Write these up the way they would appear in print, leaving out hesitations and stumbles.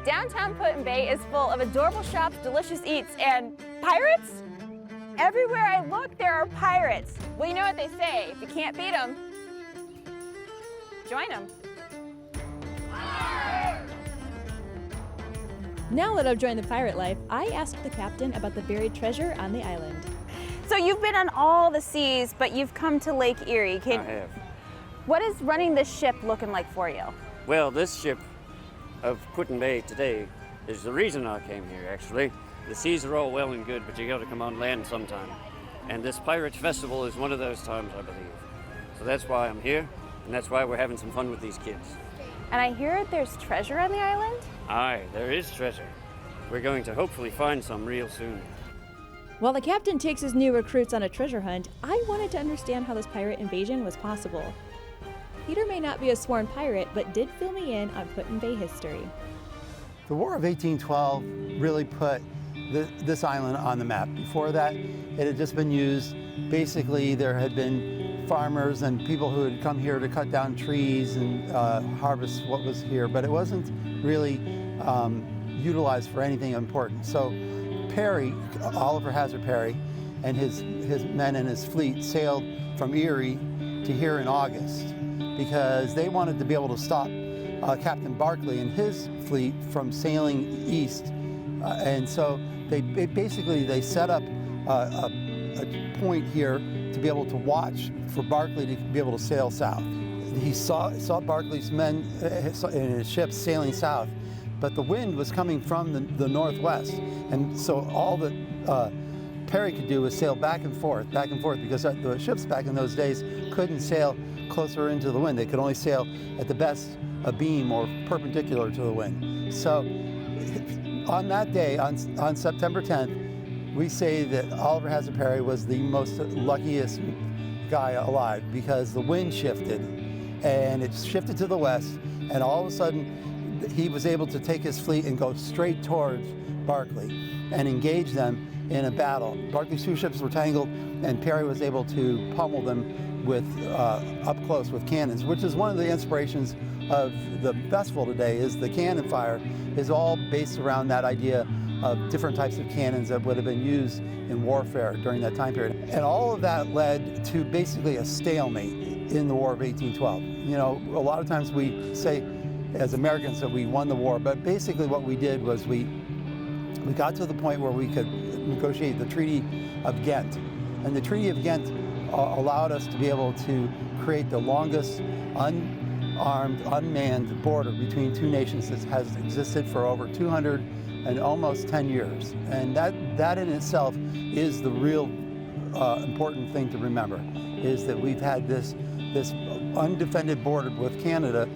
Downtown Put-in-Bay is full of adorable shops, delicious eats, and pirates? Everywhere I look, there are pirates. Well, you know what they say, if you can't beat them, join them. Now that I've joined the pirate life, I asked the captain about the buried treasure on the island. So you've been on all the seas, but you've come to Lake Erie. I have. What is running this ship looking like for you? Well, this ship of Put-in-Bay today is the reason I came here, actually. The seas are all well and good, but you got to come on land sometime. And this Pyrate Festival is one of those times, I believe. So that's why I'm here, and that's why we're having some fun with these kids. And I hear there's treasure on the island? Aye, there is treasure. We're going to hopefully find some real soon. While the captain takes his new recruits on a treasure hunt, I wanted to understand how this pirate invasion was possible. Peter may not be a sworn pirate, but did fill me in on Put-in-Bay history. The War of 1812 really put this island on the map. Before that, it had just been used. Basically, there had been farmers and people who had come here to cut down trees and harvest what was here, but it wasn't really utilized for anything important. So Perry, Oliver Hazard Perry, and his men and his fleet sailed from Erie to here in August because they wanted to be able to stop Captain Barclay and his fleet from sailing east. And so they set up a point here to be able to watch for Barclay to be able to sail south. He saw Barclay's men in his ships sailing south, but the wind was coming from the northwest. And so all that Perry could do was sail back and forth, because the ships back in those days couldn't sail closer into the wind. They could only sail at the best abeam or perpendicular to the wind. So on that day, on September 10th, we say that Oliver Hazard Perry was the most luckiest guy alive because the wind shifted and it shifted to the west, and all of a sudden he was able to take his fleet and go straight towards Barclay and engage them in a battle. Barclay's two ships were tangled and Perry was able to pummel them with up close with cannons, which is one of the inspirations of the festival today. Is the cannon fire is all based around that idea of different types of cannons that would have been used in warfare during that time period. And all of that led to basically a stalemate in the War of 1812. You know, a lot of times we say as Americans that we won the war, but basically what we did was we got to the point where we could negotiate the Treaty of Ghent. And the Treaty of Ghent allowed us to be able to create the longest unarmed, unmanned border between two nations that has existed for over 200 and almost 10 years. And that in itself is the real important thing to remember, is that we've had this undefended border with Canada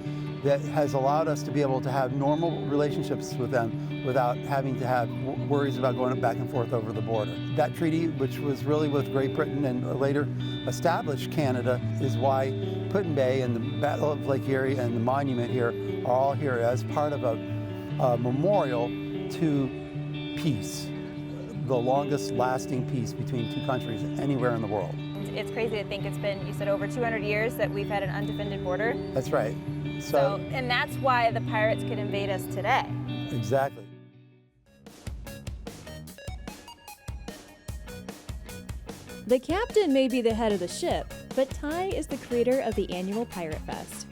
that has allowed us to be able to have normal relationships with them without having to have worries about going back and forth over the border. That treaty, which was really with Great Britain and later established Canada, is why Put-in-Bay and the Battle of Lake Erie and the monument here are all here as part of a memorial to peace, the longest lasting peace between two countries anywhere in the world. It's crazy to think it's been, you said, over 200 years that we've had an undefended border. That's right. So, and that's why the pirates could invade us today. Exactly. The captain may be the head of the ship, but Ty is the creator of the annual Pirate Fest.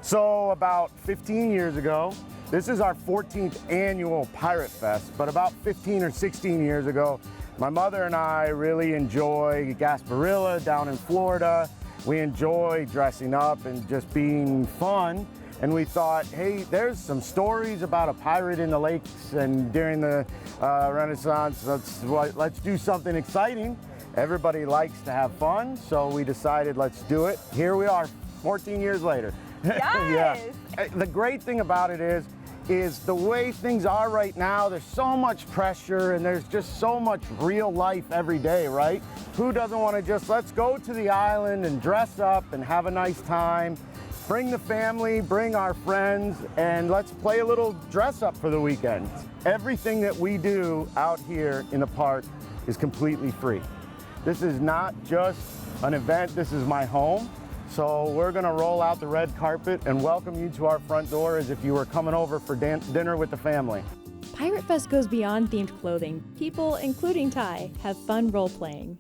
So about 15 years ago, this is our 14th annual Pirate Fest, but about 15 or 16 years ago, my mother and I really enjoy Gasparilla down in Florida. We enjoy dressing up and just being fun. And we thought, hey, there's some stories about a pirate in the lakes and during the Renaissance. Let's do something exciting. Everybody likes to have fun, so we decided let's do it. Here we are, 14 years later. Yes. Yeah. The great thing about it is the way things are right now, there's so much pressure and there's just so much real life every day, right? Who doesn't want to just, let's go to the island and dress up and have a nice time, bring the family, bring our friends, and let's play a little dress up for the weekend. Everything that we do out here in the park is completely free. This is not just an event, this is my home. So we're gonna roll out the red carpet and welcome you to our front door as if you were coming over for dinner with the family. Pirate Fest goes beyond themed clothing. People, including Ty, have fun role-playing.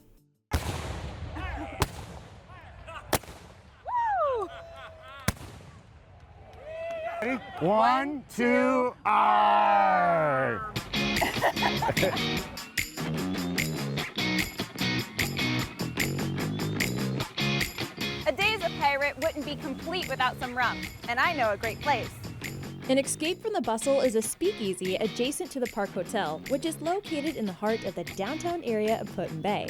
Ready? 1, 2, R! A day as a pirate wouldn't be complete without some rum, and I know a great place. An escape from the bustle is a speakeasy adjacent to the Park Hotel, which is located in the heart of the downtown area of Put-in-Bay.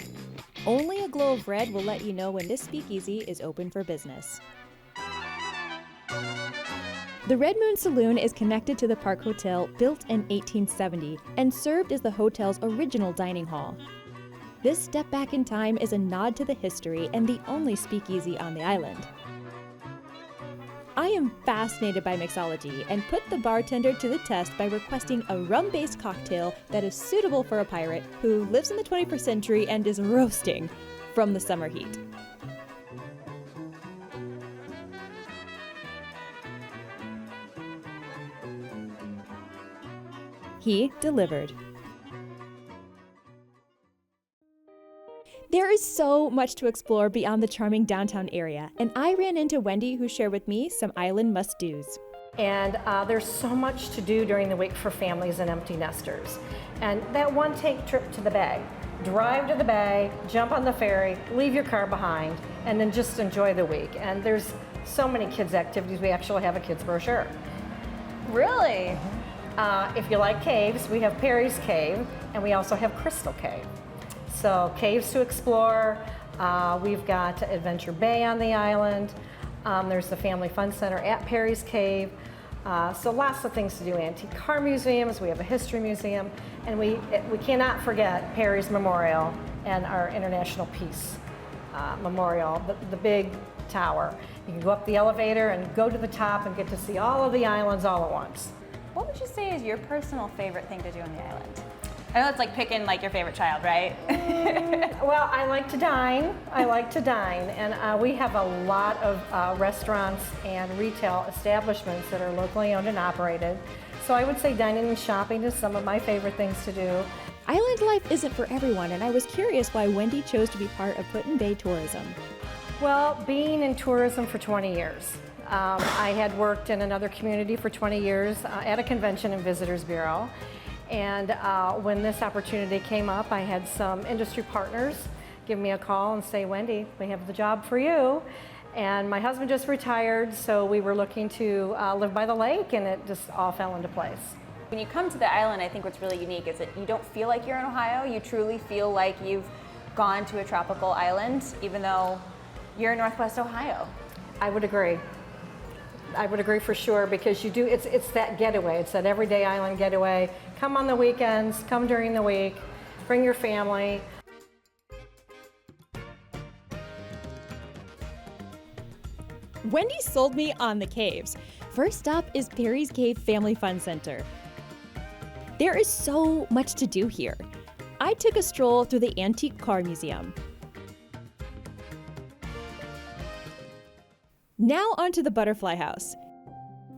Only a glow of red will let you know when this speakeasy is open for business. The Red Moon Saloon is connected to the Park Hotel, built in 1870, and served as the hotel's original dining hall. This step back in time is a nod to the history and the only speakeasy on the island. I am fascinated by mixology and put the bartender to the test by requesting a rum-based cocktail that is suitable for a pirate who lives in the 21st century and is roasting from the summer heat. He delivered. There is so much to explore beyond the charming downtown area, and I ran into Wendy, who shared with me some island must-dos. And there's so much to do during the week for families and empty nesters. And that one-take trip to the bay, drive to the bay, jump on the ferry, leave your car behind, and then just enjoy the week. And there's so many kids' activities. We actually have a kids' brochure. Really? If you like caves, we have Perry's Cave, and we also have Crystal Cave. So caves to explore. We've got Adventure Bay on the island. There's the Family Fun Center at Perry's Cave. So lots of things to do. Antique car museums. We have a history museum, and we cannot forget Perry's Memorial and our International Peace Memorial, the big tower. You can go up the elevator and go to the top and get to see all of the islands all at once. What would you say is your personal favorite thing to do on the island? I know it's like picking like your favorite child, right? Well, I like to dine. And we have a lot of restaurants and retail establishments that are locally owned and operated. So I would say dining and shopping is some of my favorite things to do. Island life isn't for everyone, and I was curious why Wendy chose to be part of Put-in-Bay tourism. Well, being in tourism for 20 years. I had worked in another community for 20 years at a convention and visitors bureau. And when this opportunity came up, I had some industry partners give me a call and say, Wendy, we have the job for you. And my husband just retired, so we were looking to live by the lake, and it just all fell into place. When you come to the island, I think what's really unique is that you don't feel like you're in Ohio. You truly feel like you've gone to a tropical island, even though you're in Northwest Ohio. I would agree. I would agree for sure, because you do, it's that getaway. It's that everyday island getaway. Come on the weekends, come during the week, bring your family. Wendy sold me on the caves. First up is Perry's Cave Family Fun Center. There is so much to do here. I took a stroll through the Antique Car Museum. Now onto the Butterfly House.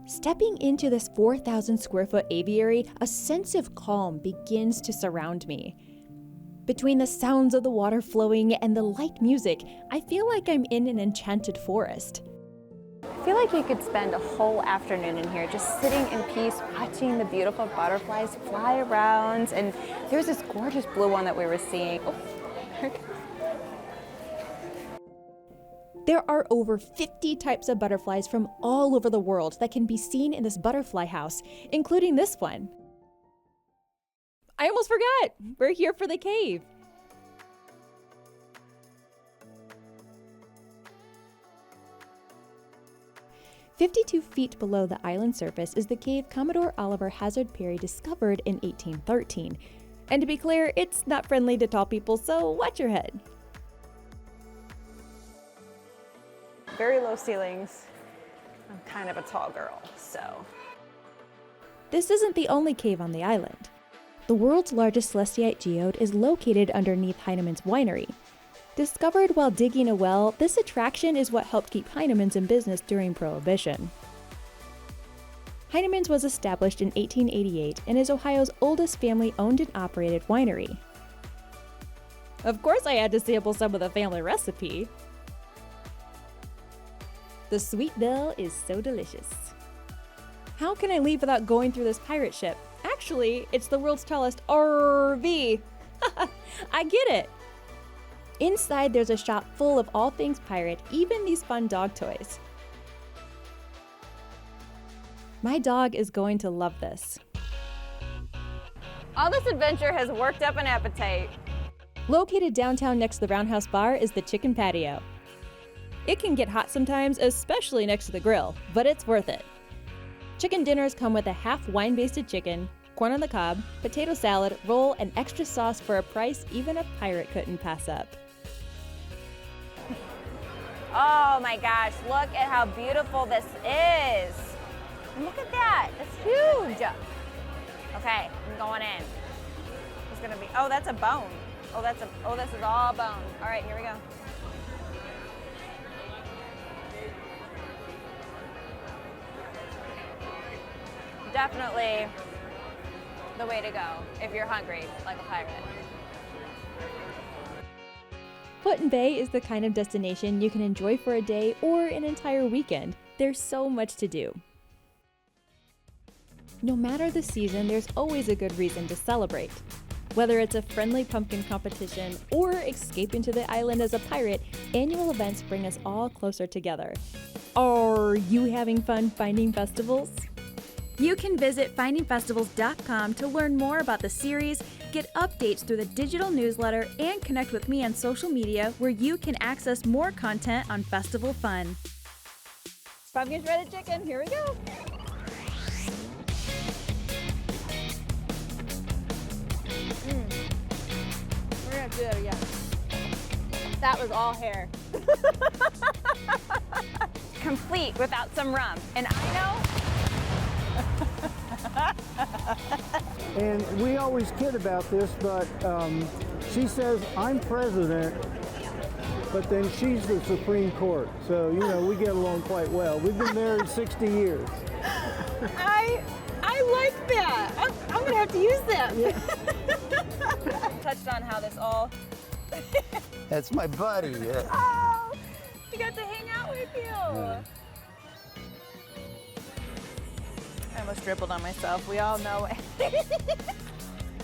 Stepping into this 4,000 square foot aviary, a sense of calm begins to surround me. Between the sounds of the water flowing and the light music, I feel like I'm in an enchanted forest. I feel like you could spend a whole afternoon in here just sitting in peace, watching the beautiful butterflies fly around. And there's this gorgeous blue one that we were seeing. Oh. There are over 50 types of butterflies from all over the world that can be seen in this butterfly house, including this one. I almost forgot! We're here for the cave. "52 feet below the island surface is the cave Commodore Oliver Hazard Perry discovered in 1813. And to be clear, it's not friendly to tall people, so watch your head. Very low ceilings. I'm kind of a tall girl, so. This isn't the only cave on the island. The world's largest celestite geode is located underneath Heineman's winery. Discovered while digging a well, this attraction is what helped keep Heinemans in business during Prohibition. Heineman's was established in 1888 and is Ohio's oldest family-owned and operated winery. Of course I had to sample some of the family recipe. The sweet belle is so delicious. How can I leave without going through this pirate ship? Actually, it's the world's tallest RV. I get it. Inside, there's a shop full of all things pirate, even these fun dog toys. My dog is going to love this. All this adventure has worked up an appetite. Located downtown next to the Roundhouse Bar is the Chicken Patio. It can get hot sometimes, especially next to the grill, but it's worth it. Chicken dinners come with a half wine-basted chicken, corn on the cob, potato salad, roll, and extra sauce for a price even a pirate couldn't pass up. Oh my gosh, look at how beautiful this is. Look at that, it's huge. Okay, I'm going in. It's gonna be, oh, that's a bone. Oh, this is all bone. All right, here we go. Definitely the way to go if you're hungry like a pirate. Put-in-Bay is the kind of destination you can enjoy for a day or an entire weekend. There's so much to do. No matter the season, there's always a good reason to celebrate. Whether it's a friendly pumpkin competition or escaping to the island as a pirate, annual events bring us all closer together. Are you having fun finding festivals? You can visit findingfestivals.com to learn more about the series, get updates through the digital newsletter, and connect with me on social media where you can access more content on festival fun. Pumpkin shredded chicken, here we go. We're gonna do that again. That was all hair. Complete without some rum. And I know. And we always kid about this, but she says, I'm president, but then she's the Supreme Court. So, you know, we get along quite well. We've been married 60 years. I like that. I'm gonna have to use that. Yeah. Touched on how this all. That's my buddy. Oh, she got to hang out with you. Yeah. I almost dribbled on myself. We all know it.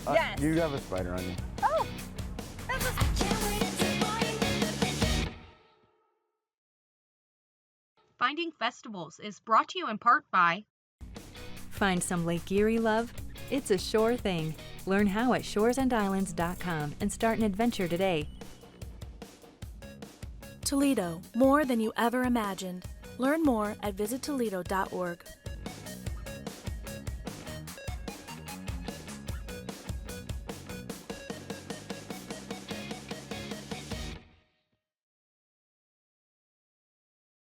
Yes. You have a spider on you. Oh. Finding Festivals is brought to you in part by Find some Lake Erie love? It's a sure thing. Learn how at shoresandislands.com and start an adventure today. Toledo, more than you ever imagined. Learn more at visittoledo.org.